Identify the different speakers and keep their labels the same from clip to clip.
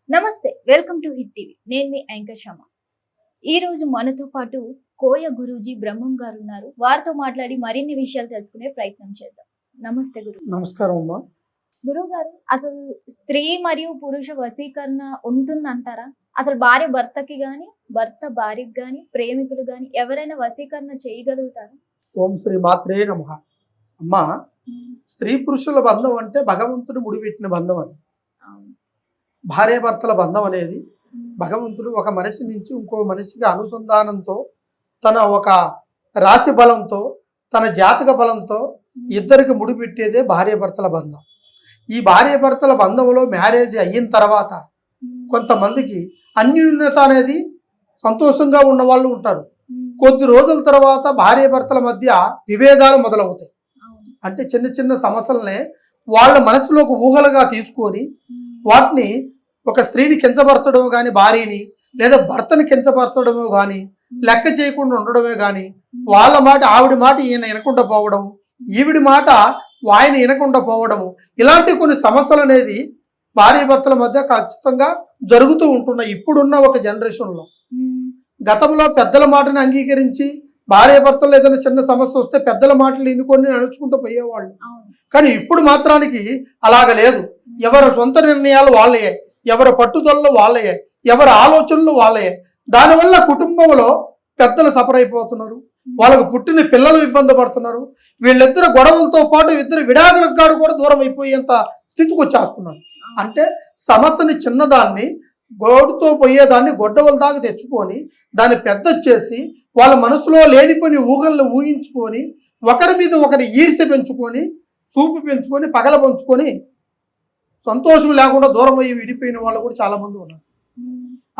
Speaker 1: నమస్తే, welcome to hit TV. నేను మీ anchor శమ. ఈ రోజు మనతో పాటు కోయ గురూజీ బ్రహ్మం గారు ఉన్నారు. వారితో మాట్లాడి మరిన్ని విషయాలు తెలుసుకునే ప్రయత్నం చేద్దాం. నమస్తే గురు.
Speaker 2: నమస్కారం అమ్మా.
Speaker 1: గురువు గారు, అసలు స్త్రీ మరియు పురుష వశీకరణ ఉంటుందంటారా? అసలు భార్య భర్తకి గాని, భర్త భార్యకి గాని, ప్రేమికులు గాని ఎవరైనా వశీకరణ చేయగలుగుతారా?
Speaker 2: ఓం శ్రీ మాత్రే నమః. అమ్మా, స్త్రీ పురుషుల బంధం అంటే భగవంతుడు ముడిపెట్టిన బంధం. అది భార్యాభర్తల బంధం అనేది భగవంతుడు ఒక మనిషి నుంచి ఇంకో మనిషికి అనుసంధానంతో, తన ఒక రాశి బలంతో, తన జాతక బలంతో ఇద్దరికి ముడిపెట్టేదే భార్యాభర్తల బంధం. ఈ భార్యాభర్తల బంధంలో మ్యారేజ్ అయిన తర్వాత కొంతమందికి అన్యోన్యత అనేది సంతోషంగా ఉన్న వాళ్ళు ఉంటారు. కొద్ది రోజుల తర్వాత భార్యాభర్తల మధ్య విభేదాలు మొదలవుతాయి. అంటే చిన్న చిన్న సమస్యలనే వాళ్ళ మనసులోకి ఊహలుగా తీసుకొని వాటిని ఒక స్త్రీని కించపరచడమో కానీ, భార్యని లేదా భర్తని కించపరచడమో కానీ, లెక్క చేయకుండా ఉండడమే కానీ, వాళ్ళ మాట ఆవిడ మాట ఈయన వినకుండా పోవడం, ఈవిడి మాట ఆయన వినకుండా పోవడము, ఇలాంటి కొన్ని సమస్యలు అనేది భార్యాభర్తల మధ్య ఖచ్చితంగా జరుగుతూ ఉంటున్నాయి ఇప్పుడున్న ఒక జనరేషన్లో. గతంలో పెద్దల మాటని అంగీకరించి భార్యాభర్తలు ఏదైనా చిన్న సమస్య వస్తే పెద్దల మాటలు ఎన్నుకొని నడుచుకుంటూ పోయేవాళ్ళు. కానీ ఇప్పుడు మాత్రానికి అలాగ లేదు. ఎవరి సొంత నిర్ణయాలు వాళ్ళయే, ఎవరి పట్టుదలలో వాళ్ళయే, ఎవరి ఆలోచనలు వాళ్ళయే. దానివల్ల కుటుంబంలో పెద్దలు సఫర్ అయిపోతున్నారు, వాళ్ళకు పుట్టిన పిల్లలు ఇబ్బంది పడుతున్నారు. వీళ్ళిద్దరు గొడవలతో పాటు ఇద్దరు విడాకుల కాడు కూడా దూరం అయిపోయేంత స్థితికి వచ్చేస్తున్నారు. అంటే సమస్యని చిన్నదాన్ని గోడుతో పోయేదాన్ని గొడ్డవల దాకా తెచ్చుకొని దాన్ని పెద్ద చేసి వాళ్ళ మనసులో లేనిపోని ఊహలను ఊహించుకొని ఒకరి మీద ఒకరి ఈర్ష్య పెంచుకొని, చూపు పెంచుకొని, పగల పంచుకొని సంతోషం లేకుండా దూరం అయ్యి విడిపోయిన వాళ్ళు కూడా చాలా మంది ఉన్నారు.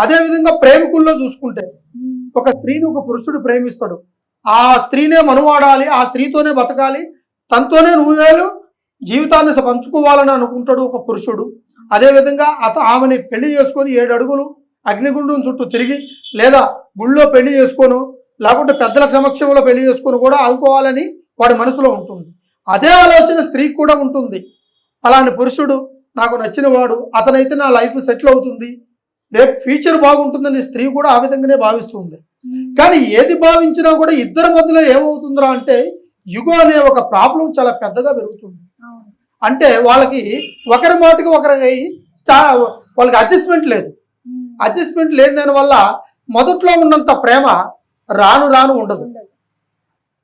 Speaker 2: అదేవిధంగా ప్రేమికుల్లో చూసుకుంటే ఒక స్త్రీని ఒక పురుషుడు ప్రేమిస్తాడు. ఆ స్త్రీనే మనువాడాలి, ఆ స్త్రీతోనే బతకాలి, తనతోనే నూరేళ్ళు జీవితాన్ని పంచుకోవాలని అనుకుంటాడు ఒక పురుషుడు. అదేవిధంగా ఆమెని పెళ్లి చేసుకొని 7 అడుగులు అగ్నిగుండం చుట్టూ తిరిగి, లేదా గుళ్ళో పెళ్లి చేసుకోను, లేకుంటే పెద్దల సమక్షంలో పెళ్లి చేసుకొని కూడా అనుకోవాలని వాడి మనసులో ఉంటుంది. అదే ఆలోచన స్త్రీకి కూడా ఉంటుంది. అలాంటి పురుషుడు నాకు నచ్చిన వాడు, అతనైతే నా లైఫ్ సెటిల్ అవుతుంది, రేపు ఫ్యూచర్ బాగుంటుందని స్త్రీ కూడా ఆ విధంగానే భావిస్తుంది. కానీ ఏది భావించినా కూడా ఇద్దరి మధ్యలో ఏమవుతుందిరా అంటే యుగో అనే ఒక ప్రాబ్లం చాలా పెద్దగా పెరుగుతుంది. అంటే వాళ్ళకి ఒకరి మాటకి ఒకరికి వాళ్ళకి అడ్జస్ట్మెంట్ లేదు. అడ్జస్ట్మెంట్ లేని దానివల్ల మొదట్లో ఉన్నంత ప్రేమ రాను రాను ఉండదు.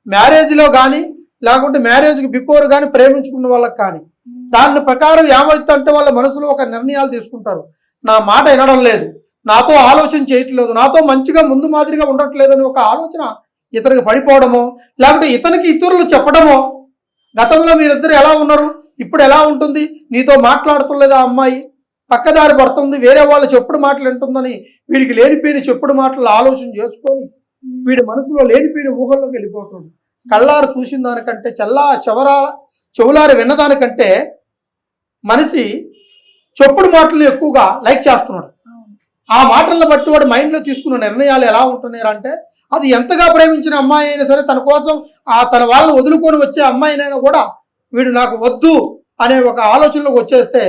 Speaker 2: మ్యారేజ్లో కానీ, లేకుంటే మ్యారేజ్కి బిఫోర్ కానీ ప్రేమించుకున్న వాళ్ళకి కానీ దాని ప్రకారం ఏమవుతుందంటే వాళ్ళ మనసులో ఒక నిర్ణయాలు తీసుకుంటారు. నా మాట వినడం లేదు, నాతో ఆలోచన చేయట్లేదు, నాతో మంచిగా ముందు మాదిరిగా ఉండట్లేదు అని ఒక ఆలోచన ఇతనికి పడిపోవడమో, లేకుంటే ఇతనికి ఇతరులు చెప్పడమో, గతంలో మీరిద్దరు ఎలా ఉన్నారు, ఇప్పుడు ఎలా ఉంటుంది, నీతో మాట్లాడుతులేదా అమ్మాయి, పక్కదారి పడుతుంది, వేరే వాళ్ళు చెప్పుడు మాటలు వింటుందని వీడికి లేనిపోయిన చెప్పుడు మాటలు ఆలోచన చేసుకొని వీడి మనసులో లేనిపోయిన ఊహల్లోకి వెళ్ళిపోతుంది. కళ్ళారు చూసిన దానికంటే చెవులారు విన్నదానికంటే మనిషి చెప్పుడు మాటలు ఎక్కువగా లైక్ చేస్తున్నాడు. ఆ మాటలను బట్టి వాడు మైండ్లో తీసుకున్న నిర్ణయాలు ఎలా ఉంటున్నాయి అంటే, అది ఎంతగా ప్రేమించిన అమ్మాయి అయినా సరే, తన కోసం తన వాళ్ళని వదులుకొని వచ్చే అమ్మాయినైనా కూడా వీడు నాకు వద్దు అనే ఒక ఆలోచనలోకి వచ్చేస్తే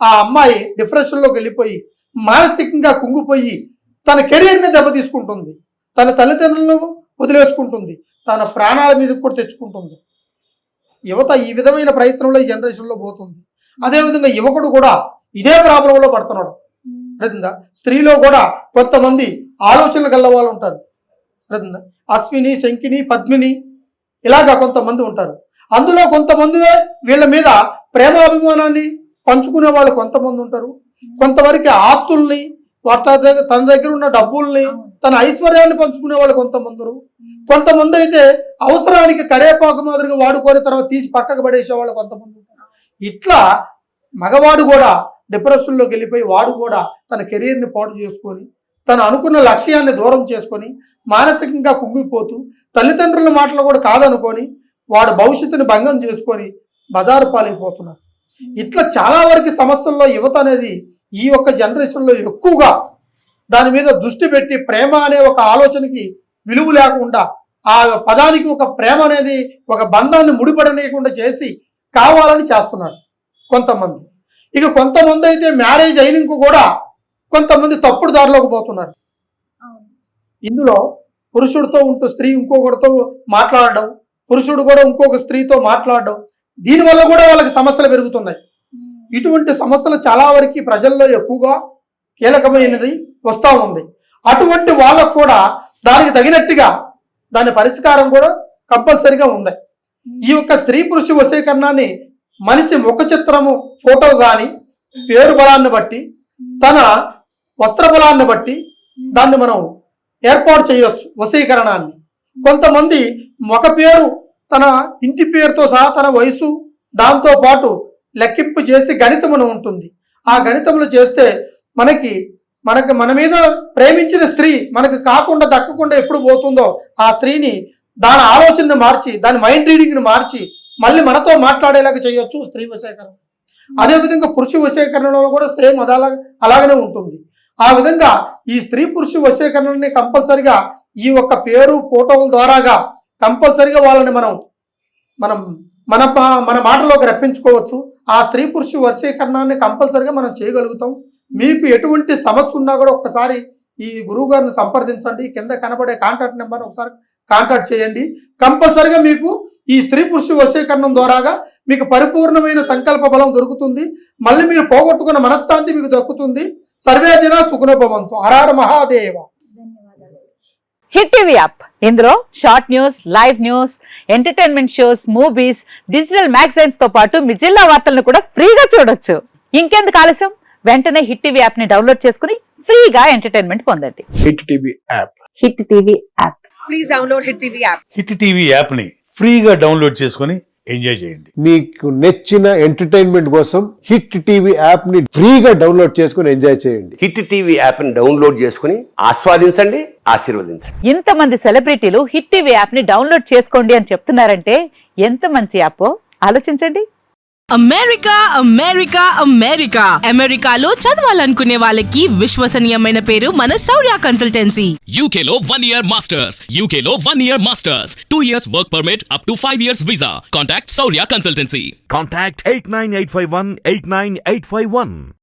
Speaker 2: ఆ అమ్మాయి డిప్రెషన్లోకి వెళ్ళిపోయి మానసికంగా కుంగిపోయి తన కెరీర్ని దెబ్బతీసుకుంటుంది, తన తల్లిదండ్రులను వదిలేసుకుంటుంది, తన ప్రాణాల మీదకి కూడా తెచ్చుకుంటుంది. యువత ఈ విధమైన ప్రయత్నంలో ఈ జనరేషన్లో పోతుంది. అదేవిధంగా యువకుడు కూడా ఇదే ప్రాబ్లంలో పడుతున్నాడు. అర్థందా? స్త్రీలో కూడా కొంతమంది ఆలోచనలు గల్ల వాళ్ళు ఉంటారు. అర్థందా? అశ్విని, శంకిని, పద్మిని ఇలాగా కొంతమంది ఉంటారు. అందులో కొంతమంది వీళ్ళ మీద ప్రేమాభిమానాన్ని పంచుకునే వాళ్ళు కొంతమంది ఉంటారు. కొంతవరకు ఆస్తుల్ని, తన దగ్గర ఉన్న డబ్బుల్ని, తన ఐశ్వర్యాన్ని పంచుకునే వాళ్ళు కొంతమంది. కొంతమంది అయితే అవసరానికి కరేపాకు మాదిరిగా వాడుకొని తర్వాత తీసి పక్కకు పడేసే వాళ్ళు కొంతమంది ఉంటారు. ఇట్లా మగవాడు కూడా డిప్రెషన్లోకి వెళ్ళిపోయి వాడు కూడా తన కెరీర్ని పాడు చేసుకొని, తను అనుకున్న లక్ష్యాన్ని దూరం చేసుకొని, మానసికంగా కుంగిపోతూ, తల్లిదండ్రుల మాటలు కూడా కాదనుకొని వాడు భవిష్యత్తుని భంగం చేసుకొని బజారు పాలైపోతున్నారు. ఇట్లా చాలా వరకు సమస్యల్లో యువత అనేది ఈ యొక్క జనరేషన్లో ఎక్కువగా దాని మీద దృష్టి పెట్టి ప్రేమ అనే ఒక ఆలోచనకి విలువ లేకుండా, ఆ పదానికి ఒక ప్రేమ అనేది ఒక బంధాన్ని ముడిపడనీయకుండా చేసి కావాలని చేస్తున్నారు కొంతమంది. ఇక కొంతమంది అయితే మ్యారేజ్ అయినాక కూడా కొంతమంది తప్పుడు దారిలోకి పోతున్నారు.
Speaker 1: అవును.
Speaker 2: ఇందులో పురుషుడితో ఉంటూ స్త్రీ ఇంకొకరితో మాట్లాడడం, పురుషుడు కూడా ఇంకొక స్త్రీతో మాట్లాడడం, దీనివల్ల కూడా వాళ్ళకి సమస్యలు పెరుగుతున్నాయి. ఇటువంటి సమస్యలు చాలా వరకు ప్రజల్లో ఎక్కువగా కీలకమైనది వస్తూ ఉంది. అటువంటి వాళ్ళకు కూడా దానికి తగినట్టుగా దాని పరిష్కారం కూడా కంపల్సరిగా ఉంది. ఈ యొక్క స్త్రీ పురుష వశీకరణాన్ని మనిషి ముఖ చిత్రము ఫోటో కానీ, పేరు బలాన్ని బట్టి, తన వస్త్ర బలాన్ని బట్టి దాన్ని మనం ఏర్పాటు చేయొచ్చు వశీకరణాన్ని. కొంతమంది ముఖ పేరు తన ఇంటి పేరుతో సహా తన వయసు దాంతో పాటు లెక్కింపు చేసి గణితమును ఉంటుంది. ఆ గణితములు చేస్తే మన మీద ప్రేమించిన స్త్రీ మనకు కాకుండా దక్కకుండా ఎప్పుడు పోతుందో ఆ స్త్రీని దాని ఆలోచనను మార్చి, దాని మైండ్ రీడింగ్ని మార్చి మళ్ళీ మనతో మాట్లాడేలాగా చేయొచ్చు స్త్రీ వశీకరణ. అదేవిధంగా పురుష వశీకరణలో కూడా సేమ్ అలాగనే ఉంటుంది. ఆ విధంగా ఈ స్త్రీ పురుష వశీకరణని కంపల్సరిగా ఈ ఒక్క పేరు ఫోటోల ద్వారాగా కంపల్సరిగా వాళ్ళని మన మాటలోకి రప్పించుకోవచ్చు. ఆ స్త్రీ పురుష వశీకరణాన్ని కంపల్సరిగా మనం చేయగలుగుతాం. మీకు ఎటువంటి సమస్య ఉన్నా కూడా ఒక్కసారి ఈ గురువు గారిని సంప్రదించండి. కింద కనబడే కాంటాక్ట్ నెంబర్ ఒకసారి కాంటాక్ట్ చేయండి. కంపల్సరిగా మీకు ఈ స్త్రీ పురుష వశీకరణం ద్వారాగా మీకు పరిపూర్ణమైన సంకల్ప బలం దొరుకుతుంది. మళ్ళీ మీరు పోగొట్టుకున్న మనశ్శాంతి మీకు దక్కుతుంది. సర్వే జన సుఖినో భవంతు. హర మహాదేవ.
Speaker 1: ధన్యవాదాలు.
Speaker 3: హిట్ టీవీ యాప్, ఇందులో short news, live news, entertainment shows, movies, digital magazines తో పాటు మీ జిల్లా వార్తలను కూడా ఫ్రీగా చూడొచ్చు. ఇంకెందుకు ఆలస్యం, వెంటనే హిట్ టీవీ యాప్ ని డౌన్లోడ్ చేసుకుని ఫ్రీగా ఎంటర్టైన్మెంట్ పొందండి.
Speaker 4: Hit TV app.
Speaker 3: Hit TV app.
Speaker 5: Please download Hit TV app.
Speaker 6: Hit TV యాప్ని ఫ్రీగా డౌన్లోడ్ చేసుకొని ఎంజాయ్ చేయండి.
Speaker 4: మీకు నచ్చిన ఎంటర్టైన్మెంట్ కోసం హిట్ టీవీ యాప్ ని ఫ్రీగా డౌన్లోడ్ చేసుకుని ఎంజాయ్ చేయండి.
Speaker 7: హిట్ టీవీ యాప్ని డౌన్లోడ్ చేసుకుని ఆస్వాదించండి, ఆశీర్వదించండి.
Speaker 3: ఇంతమంది సెలబ్రిటీలు హిట్ టీవీ యాప్ ని డౌన్లోడ్ చేసుకోండి అని చెప్తున్నారంటే ఎంత మంచి యాప్ ఆలోచించండి.
Speaker 5: అమెరికా అమెరికాలో చదవాలనుకునే వాళ్ళకి విశ్వసనీయమైన పేరు మన శౌర్య కన్సల్టెన్సీ.
Speaker 8: UK లో 1 year masters. UK లో 1 year masters. 2 years work permit up to 5 years visa. Contact Saurya Consultancy.
Speaker 9: Contact 89851 89851.